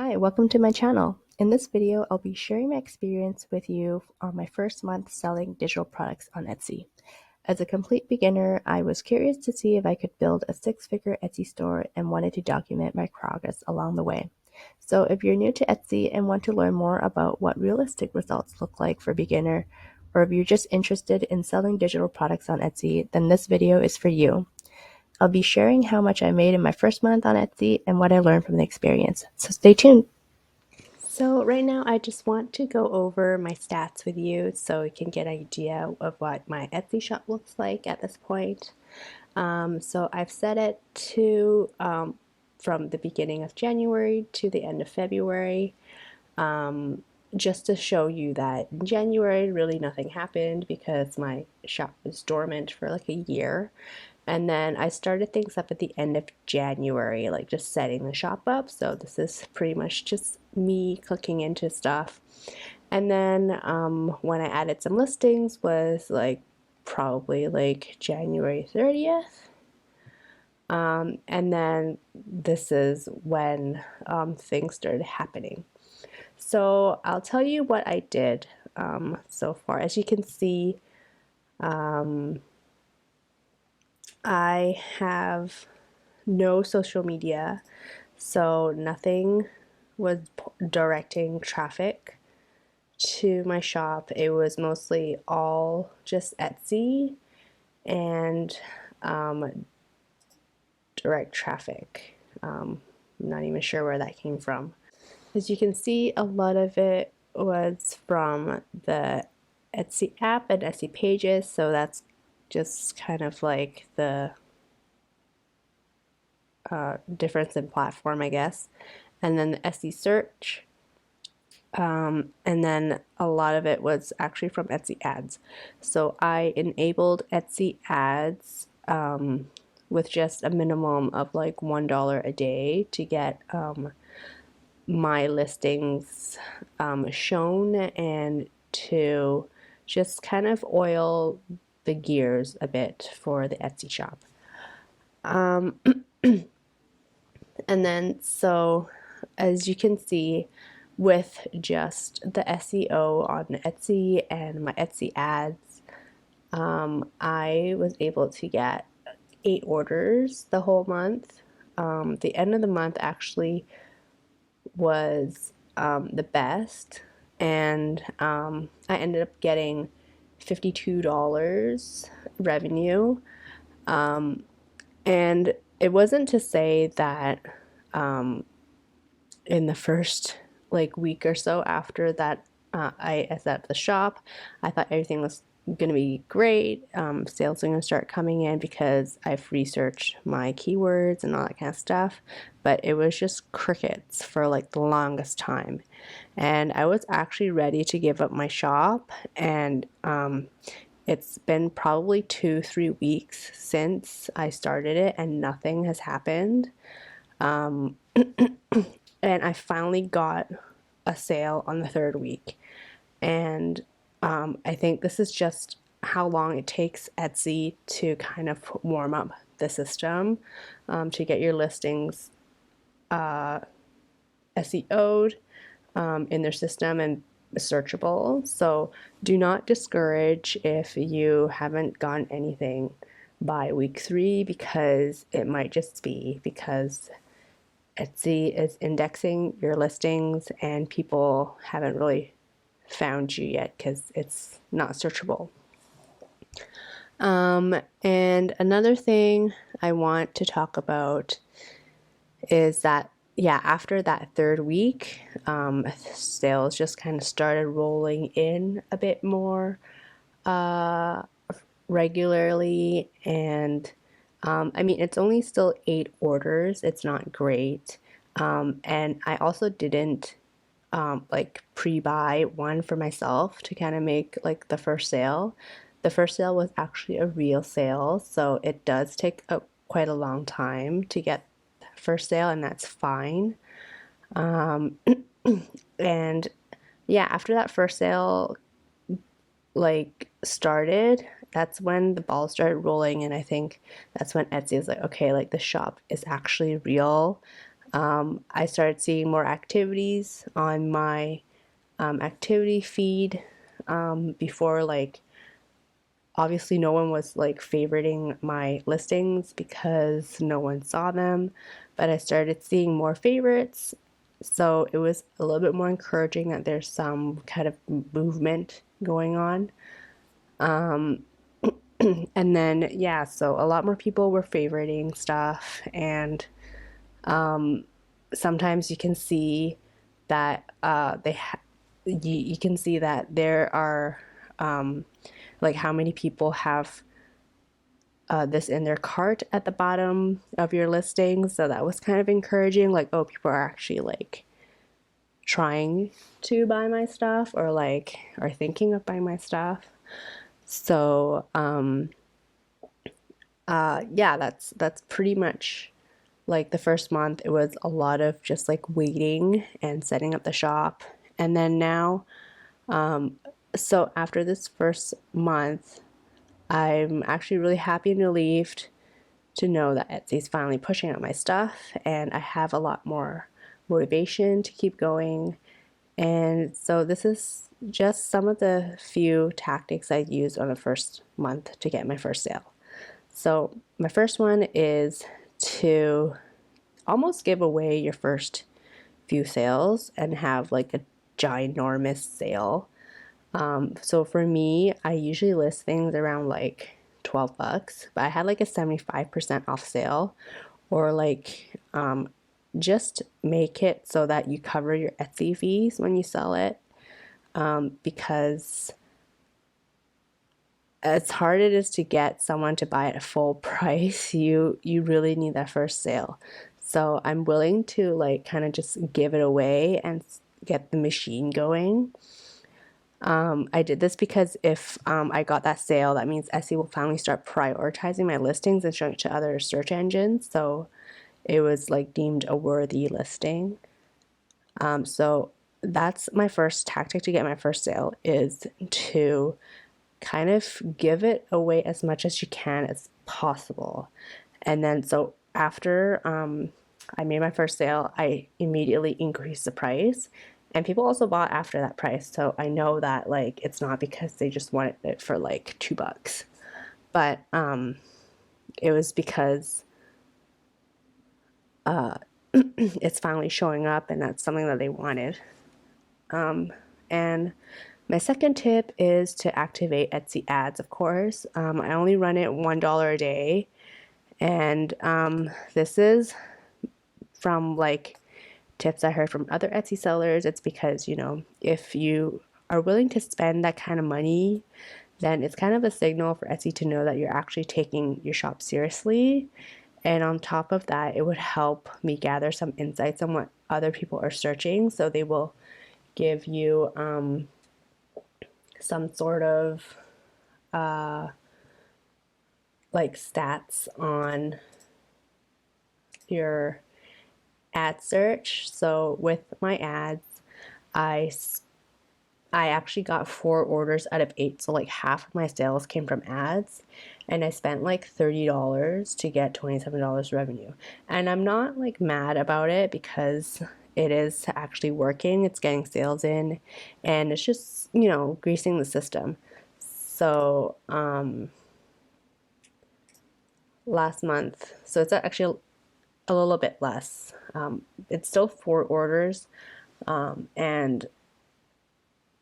Hi, welcome to my channel. In this video, I'll be sharing my experience with you on my first month selling digital products on Etsy. As a complete beginner, I was curious to see if I could build a six-figure Etsy store and wanted to document my progress along the way. So if you're new to Etsy and want to learn more about what realistic results look like for beginner, or if you're just interested in selling digital products on Etsy, then this video is for you. I'll be sharing how much I made in my first month on Etsy and what I learned from the experience. So stay tuned. So right now I just want to go over my stats with you so you can get an idea of what my Etsy shop looks like at this point. So I've set it to from the beginning of January to the end of February, just to show you that in January really nothing happened because my shop was dormant for like a year. And then I started things up at the end of January, like just setting the shop up. So this is pretty much just me clicking into stuff. And then when I added some listings was like probably like January 30th. And then this is when things started happening. So I'll tell you what I did so far. As you can see, I have no social media, so nothing was directing traffic to my shop. It was mostly all just Etsy and direct traffic. I'm not even sure where that came from. As you can see, a lot of it was from the Etsy app and Etsy pages, so that's just kind of like the difference in platform, I guess. And then the Etsy search, and then a lot of it was actually from Etsy ads. So I enabled Etsy ads with just a minimum of like $1 a day to get my listings shown and to just kind of oil the gears a bit for the Etsy shop. And then so as you can see, with just the SEO on Etsy and my Etsy ads, I was able to get 8 orders the whole month. The end of the month actually was the best, and I ended up getting $52 revenue. And it wasn't to say that in the first like week or so after that I set up the shop, I thought everything was gonna be great. Sales are gonna start coming in because I've researched my keywords and all that kind of stuff, but it was just crickets for like the longest time. And I was actually ready to give up my shop, and it's been probably 2-3 weeks since I started it and nothing has happened. And I finally got a sale on the 3rd week. And I think this is just how long it takes Etsy to kind of warm up the system to get your listings SEO'd in their system and searchable. So do not discourage if you haven't gotten anything by week 3, because it might just be because Etsy is indexing your listings and people haven't really found you yet because it's not searchable. And another thing I want to talk about is that, yeah, after that 3rd week, sales just kind of started rolling in a bit more regularly. And I mean, it's only still 8 orders. It's not great. And I also didn't like pre-buy one for myself to kind of make like the first sale. The first sale was actually a real sale, so it does take quite a long time to get that first sale, and that's fine. And yeah, after that first sale like started, that's when the ball started rolling, and I think that's when Etsy is like, okay, like the shop is actually real. I started seeing more activities on my activity feed. Before, like, obviously no one was like favoriting my listings because no one saw them, but I started seeing more favorites. So it was a little bit more encouraging that there's some kind of movement going on. And then, yeah, so a lot more people were favoriting stuff, and sometimes you can see that you can see that there are like how many people have this in their cart at the bottom of your listing. So that was kind of encouraging, like, oh, people are actually like trying to buy my stuff, or like are thinking of buying my stuff. So yeah, that's pretty much like the first month. It was a lot of just like waiting and setting up the shop. And then now, so after this first month, I'm actually really happy and relieved to know that Etsy's finally pushing out my stuff, and I have a lot more motivation to keep going. And so this is just some of the few tactics I used on the first month to get my first sale. So my first one is to almost give away your first few sales and have like a ginormous sale. So for me, I usually list things around like $12, but I had like a 75% off sale, or like just make it so that you cover your Etsy fees when you sell it, because as hard it is to get someone to buy it at full price, you really need that first sale. So I'm willing to like kind of just give it away and get the machine going. I did this because if I got that sale, that means Etsy will finally start prioritizing my listings and showing it to other search engines. So it was like deemed a worthy listing. So that's my first tactic to get my first sale, is to kind of give it away as much as you can as possible. And then so after I made my first sale, I immediately increased the price, and people also bought after that price. So I know that like it's not because they just wanted it for like $2, but it was because it's finally showing up, and that's something that they wanted. And my second tip is to activate Etsy ads, of course. I only run it $1 a day, and this is from like tips I heard from other Etsy sellers. It's because, you know, if you are willing to spend that kind of money, then it's kind of a signal for Etsy to know that you're actually taking your shop seriously. And on top of that, it would help me gather some insights on what other people are searching. So they will give you some sort of like stats on your ad search. So with my ads, I actually got 4 orders out of 8, so like half of my sales came from ads, and I spent like $30 to get $27 revenue. And I'm not like mad about it because it is actually working. It's getting sales in, and it's just, you know, greasing the system. So last month, so it's actually a little bit less. It's still 4 orders, and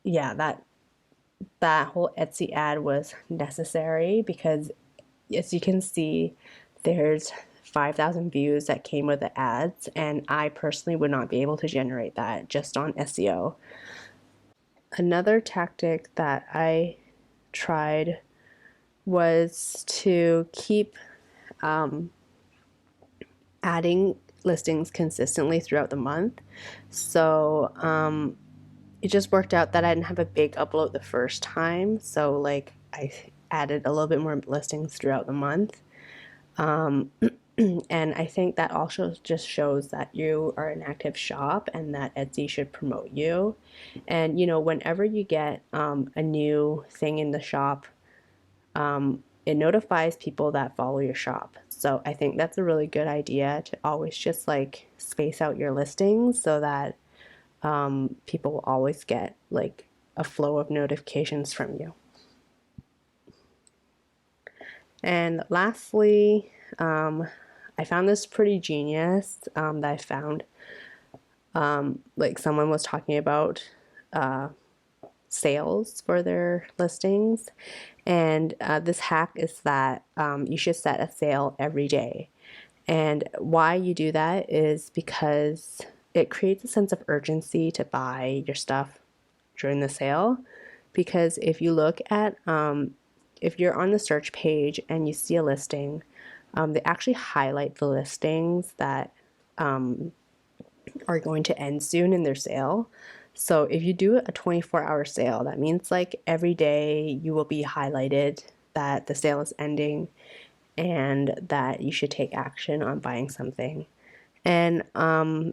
yeah, that whole Etsy ad was necessary because, as you can see, there's 5,000 views that came with the ads, and I personally would not be able to generate that just on SEO. Another tactic that I tried was to keep adding listings consistently throughout the month. So it just worked out that I didn't have a big upload the first time, so like I added a little bit more listings throughout the month. And I think that also just shows that you are an active shop and that Etsy should promote you. And you know, whenever you get a new thing in the shop, it notifies people that follow your shop. So I think that's a really good idea to always just like space out your listings so that people will always get like a flow of notifications from you. And lastly, I found this pretty genius that I found. Like someone was talking about sales for their listings, and this hack is that you should set a sale every day. And why you do that is because it creates a sense of urgency to buy your stuff during the sale. Because if you look at if you're on the search page and you see a listing, they actually highlight the listings that are going to end soon in their sale. So if you do a 24-hour sale, that means like every day you will be highlighted that the sale is ending and that you should take action on buying something. And on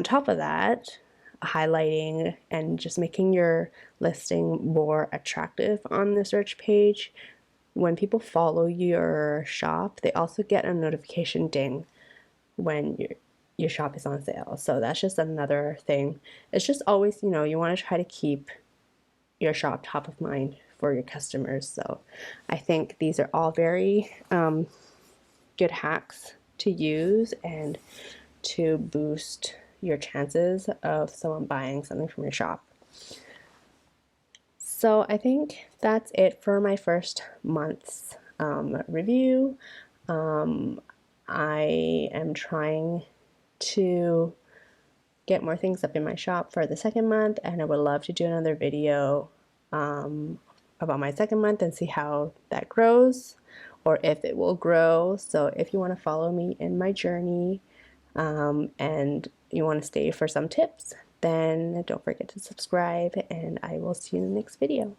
top of that, highlighting and just making your listing more attractive on the search page, when people follow your shop, they also get a notification ding when your shop is on sale. So that's just another thing. It's just always, you know, you want to try to keep your shop top of mind for your customers. So I think these are all very good hacks to use and to boost your chances of someone buying something from your shop. So I think that's it for my first month's review. I am trying to get more things up in my shop for the second month, and I would love to do another video about my second month and see how that grows or if it will grow. So if you want to follow me in my journey and you want to stay for some tips, then don't forget to subscribe, and I will see you in the next video.